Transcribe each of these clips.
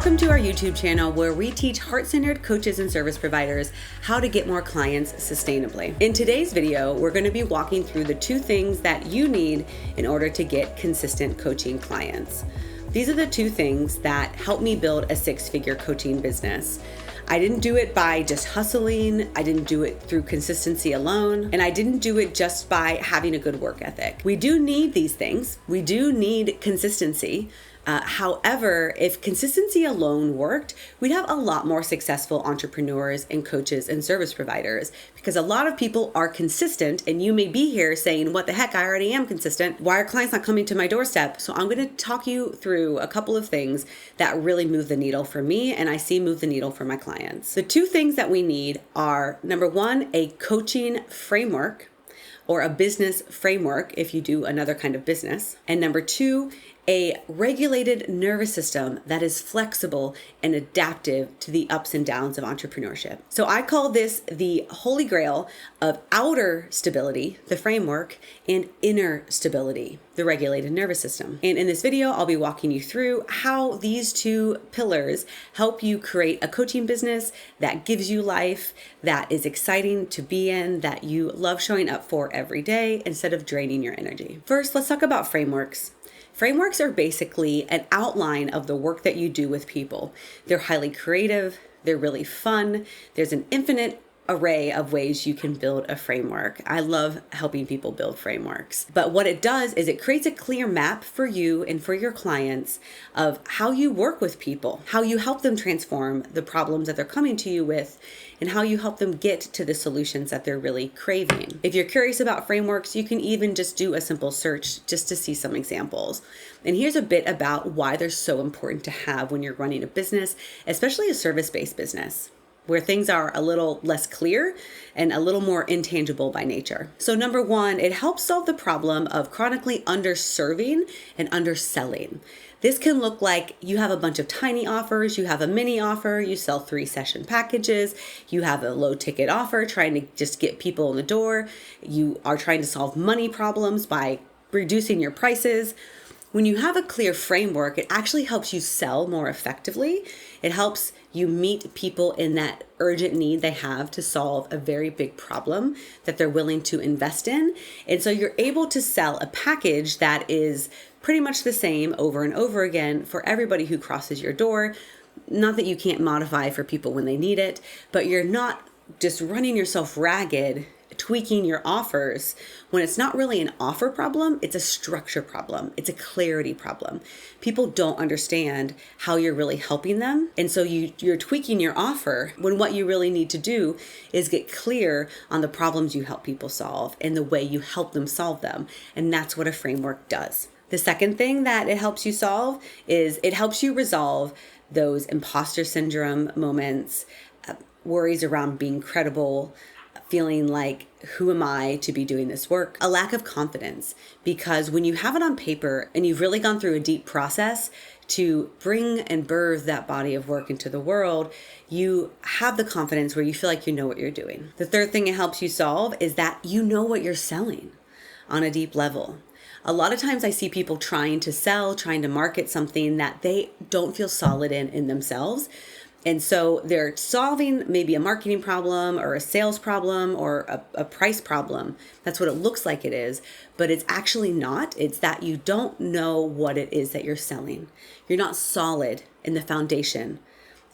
Welcome to our YouTube channel where we teach heart-centered coaches and service providers how to get more clients sustainably. In today's video, we're going to be walking through the 2 things that you need in order to get consistent coaching clients. These are the 2 things that helped me build a 6-figure coaching business. I didn't do it by just hustling. I didn't do it through consistency alone. And I didn't do it just by having a good work ethic. We do need these things. We do need consistency. However, if consistency alone worked, we'd have a lot more successful entrepreneurs and coaches and service providers, because a lot of people are consistent, and you may be here saying, what the heck, I already am consistent. Why are clients not coming to my doorstep? So I'm going to talk you through a couple of things that really move the needle for me, and I see move the needle for my clients. The 2 things that we need are, number 1, a coaching framework or a business framework if you do another kind of business. And number 2, a regulated nervous system that is flexible and adaptive to the ups and downs of entrepreneurship. So I call this the holy grail of outer stability, the framework, and inner stability, the regulated nervous system. And in this video, I'll be walking you through how these 2 pillars help you create a coaching business that gives you life, that is exciting to be in, that you love showing up for every day instead of draining your energy. First, let's talk about frameworks. Frameworks are basically an outline of the work that you do with people. They're highly creative, they're really fun, there's an infinite array of ways you can build a framework. I love helping people build frameworks. But what it does is it creates a clear map for you and for your clients of how you work with people, how you help them transform the problems that they're coming to you with, and how you help them get to the solutions that they're really craving. If you're curious about frameworks, you can even just do a simple search just to see some examples. And here's a bit about why they're so important to have when you're running a business, especially a service-based business, where things are a little less clear and a little more intangible by nature. So number 1, it helps solve the problem of chronically underserving and underselling. This can look like you have a bunch of tiny offers, you have a mini offer, you sell 3 session packages, you have a low ticket offer trying to just get people in the door, you are trying to solve money problems by reducing your prices. When you have a clear framework, it actually helps you sell more effectively. It helps you meet people in that urgent need they have to solve a very big problem that they're willing to invest in. And so you're able to sell a package that is pretty much the same over and over again for everybody who crosses your door. Not that you can't modify for people when they need it, but you're not just running yourself ragged tweaking your offers when it's not really an offer problem, it's a structure problem. It's a clarity problem. People don't understand how you're really helping them. And so you're tweaking your offer when what you really need to do is get clear on the problems you help people solve and the way you help them solve them. And that's what a framework does. The second thing that it helps you solve is it helps you resolve those imposter syndrome moments, worries around being credible, feeling like, who am I to be doing this work? A lack of confidence, because when you have it on paper and you've really gone through a deep process to bring and birth that body of work into the world, you have the confidence where you feel like you know what you're doing. The third thing it helps you solve is that you know what you're selling on a deep level. A lot of times I see people trying to sell, trying to market something that they don't feel solid in themselves. And so they're solving maybe a marketing problem or a sales problem or a price problem. That's what it looks like it is, but it's actually not. It's that you don't know what it is that you're selling. You're not solid in the foundation.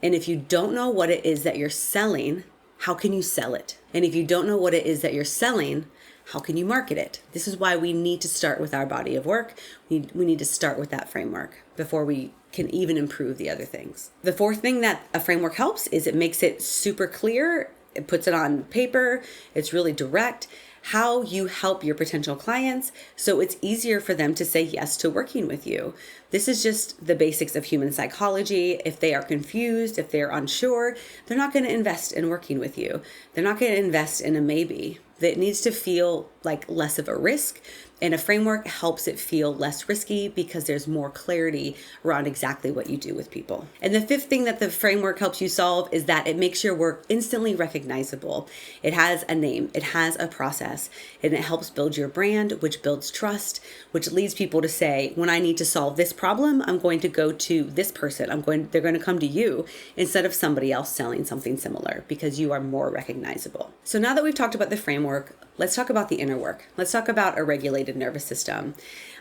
And if you don't know what it is that you're selling, how can you sell it? And if you don't know what it is that you're selling, how can you market it? This is why we need to start with our body of work. We need to start with that framework before we can even improve the other things. The fourth thing that a framework helps is it makes it super clear. It puts it on paper. It's really direct how you help your potential clients, so it's easier for them to say yes to working with you. This is just the basics of human psychology. If they are confused, if they're unsure, they're not going to invest in working with you. They're not going to invest in a maybe. It needs to feel like less of a risk. And a framework helps it feel less risky because there's more clarity around exactly what you do with people. And the fifth thing that the framework helps you solve is that it makes your work instantly recognizable. It has a name, it has a process, and it helps build your brand, which builds trust, which leads people to say, when I need to solve this problem, I'm going to go to this person. They're going to come to you instead of somebody else selling something similar because you are more recognizable. So now that we've talked about the framework, let's talk about the inner work. Let's talk about a regulated nervous system.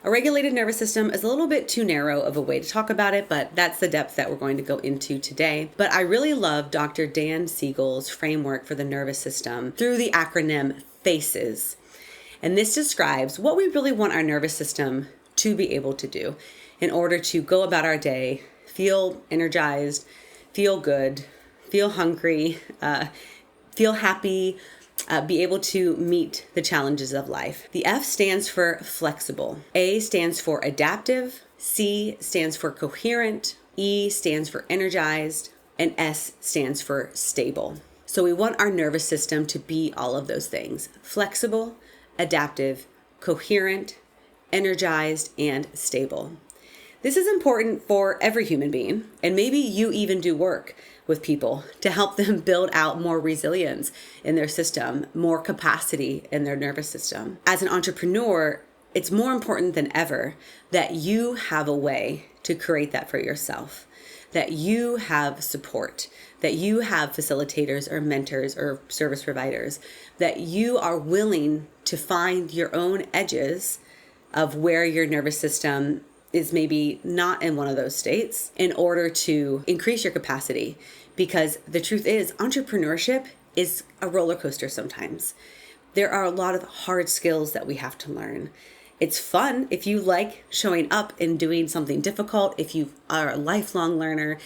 A regulated nervous system is a little bit too narrow of a way to talk about it, but that's the depth that we're going to go into today. But I really love Dr. Dan Siegel's framework for the nervous system through the acronym FACES. And this describes what we really want our nervous system to be able to do in order to go about our day, feel energized, feel good, feel hungry, feel happy, be able to meet the challenges of life. The F stands for flexible. A stands for adaptive. C stands for coherent. E stands for energized. And S stands for stable. So we want our nervous system to be all of those things: flexible, adaptive, coherent, energized, and stable. This is important for every human being, and maybe you even do work with people to help them build out more resilience in their system, more capacity in their nervous system. As an entrepreneur, it's more important than ever that you have a way to create that for yourself, that you have support, that you have facilitators or mentors or service providers, that you are willing to find your own edges of where your nervous system is maybe not in one of those states in order to increase your capacity. Because the truth is, entrepreneurship is a roller coaster sometimes. There are a lot of hard skills that we have to learn. It's fun if you like showing up and doing something difficult. If you are a lifelong learner,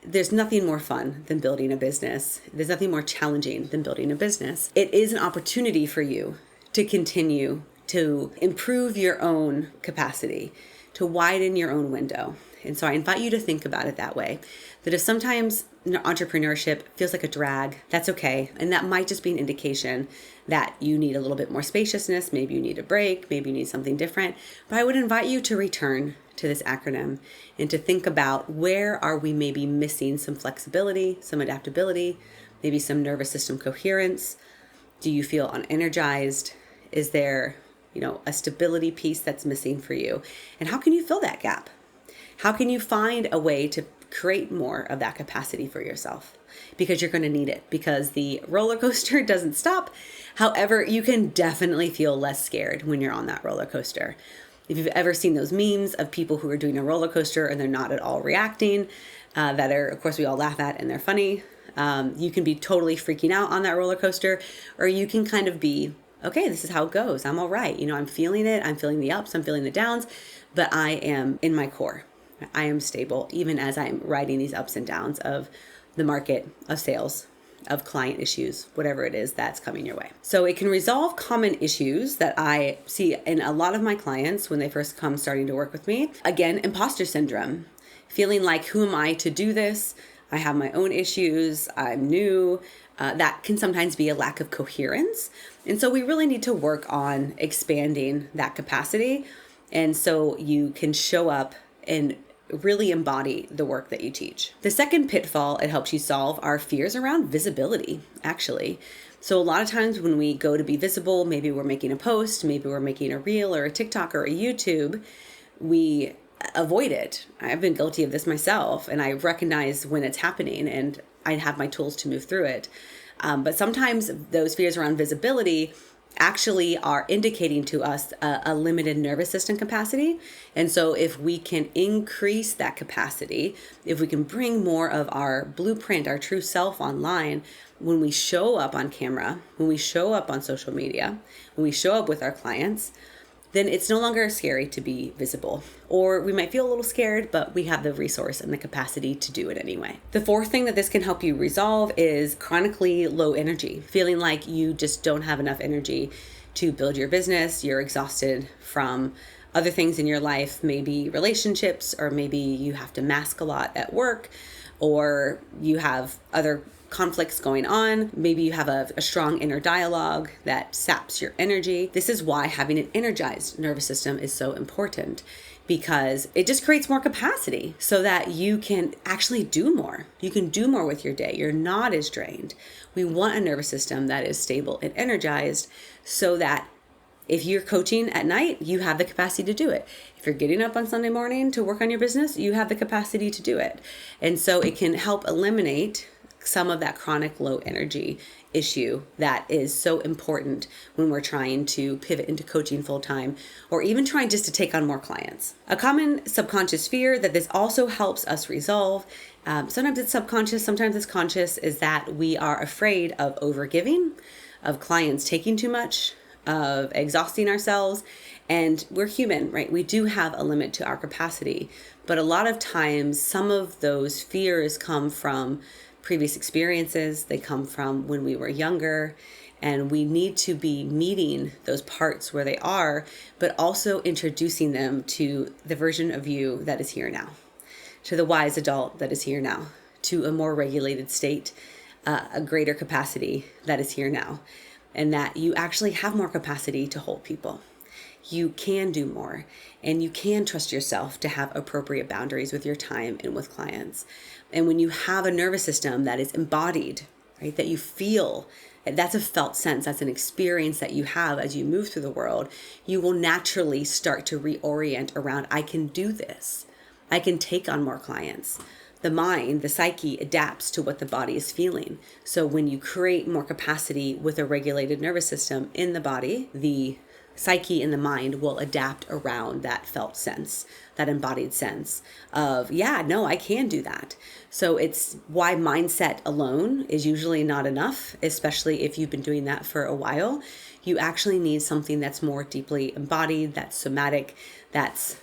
there's nothing more fun than building a business. There's nothing more challenging than building a business. It is an opportunity for you to continue to improve your own capacity, to widen your own window. And so I invite you to think about it that way, that if sometimes entrepreneurship feels like a drag, that's okay. And that might just be an indication that you need a little bit more spaciousness. Maybe you need a break. Maybe you need something different. But I would invite you to return to this acronym and to think about, where are we maybe missing some flexibility, some adaptability, maybe some nervous system coherence? Do you feel unenergized? Is there a stability piece that's missing for you? And how can you fill that gap? How can you find a way to create more of that capacity for yourself? Because you're going to need it, because the roller coaster doesn't stop. However, you can definitely feel less scared when you're on that roller coaster. If you've ever seen those memes of people who are doing a roller coaster and they're not at all reacting, that are, of course, we all laugh at and they're funny. You can be totally freaking out on that roller coaster, or you can kind of be, okay, this is how it goes. I'm all right. I'm feeling it. I'm feeling the ups. I'm feeling the downs, but I am in my core. I am stable, even as I'm riding these ups and downs of the market, of sales, of client issues, whatever it is that's coming your way. So it can resolve common issues that I see in a lot of my clients when they first come starting to work with me. Again, imposter syndrome, feeling like, who am I to do this? I have my own issues. I'm new. That can sometimes be a lack of coherence. And so we really need to work on expanding that capacity. And so you can show up and really embody the work that you teach. The second pitfall it helps you solve are fears around visibility, actually. So a lot of times when we go to be visible, maybe we're making a post, maybe we're making a reel or a TikTok or a YouTube, we avoid it. I've been guilty of this myself, and I recognize when it's happening, and I have my tools to move through it. But sometimes those fears around visibility actually are indicating to us a limited nervous system capacity. And so if we can increase that capacity, if we can bring more of our blueprint, our true self online, when we show up on camera, when we show up on social media, when we show up with our clients, then it's no longer scary to be visible. Or we might feel a little scared, but we have the resource and the capacity to do it anyway. The fourth thing that this can help you resolve is chronically low energy, feeling like you just don't have enough energy to build your business. You're exhausted from other things in your life, maybe relationships, or maybe you have to mask a lot at work, or you have other conflicts going on. Maybe you have a strong inner dialogue that saps your energy. This is why having an energized nervous system is so important, because it just creates more capacity so that you can actually do more. You can do more with your day. You're not as drained. We want a nervous system that is stable and energized so that if you're coaching at night, you have the capacity to do it. If you're getting up on Sunday morning to work on your business, you have the capacity to do it. And so it can help eliminate some of that chronic low energy issue that is so important when we're trying to pivot into coaching full time, or even trying just to take on more clients. A common subconscious fear that this also helps us resolve, sometimes it's subconscious, sometimes it's conscious, is that we are afraid of overgiving, of clients taking too much, of exhausting ourselves. And we're human, right? We do have a limit to our capacity, but a lot of times some of those fears come from previous experiences. They come from when we were younger, and we need to be meeting those parts where they are, but also introducing them to the version of you that is here now, to the wise adult that is here now, to a more regulated state, a greater capacity that is here now, and that you actually have more capacity to hold people. You can do more, and you can trust yourself to have appropriate boundaries with your time and with clients. And when you have a nervous system that is embodied, right, that you feel, that's a felt sense, that's an experience that you have as you move through the world, you will naturally start to reorient around, I can do this. I can take on more clients. The mind, the psyche, adapts to what the body is feeling. So when you create more capacity with a regulated nervous system in the body, the psyche and the mind will adapt around that felt sense, that embodied sense of, yeah, no, I can do that. So it's why mindset alone is usually not enough, especially if you've been doing that for a while. You actually need something that's more deeply embodied, that's somatic, that's,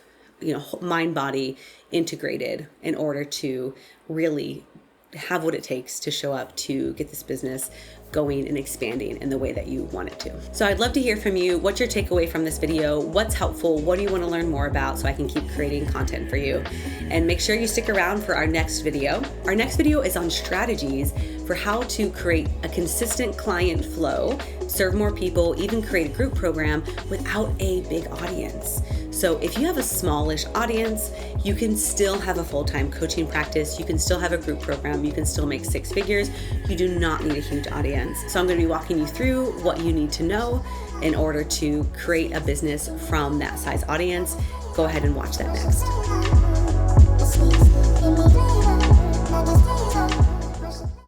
mind body integrated in order to really have what it takes to show up to get this business going and expanding in the way that you want it to. So I'd love to hear from you. What's your takeaway from this video? What's helpful? What do you want to learn more about so I can keep creating content for you? And make sure you stick around for our next video. Our next video is on strategies for how to create a consistent client flow, serve more people, even create a group program without a big audience. So if you have a smallish audience, you can still have a full-time coaching practice. You can still have a group program. You can still make 6 figures. You do not need a huge audience. So I'm going to be walking you through what you need to know in order to create a business from that size audience. Go ahead and watch that next.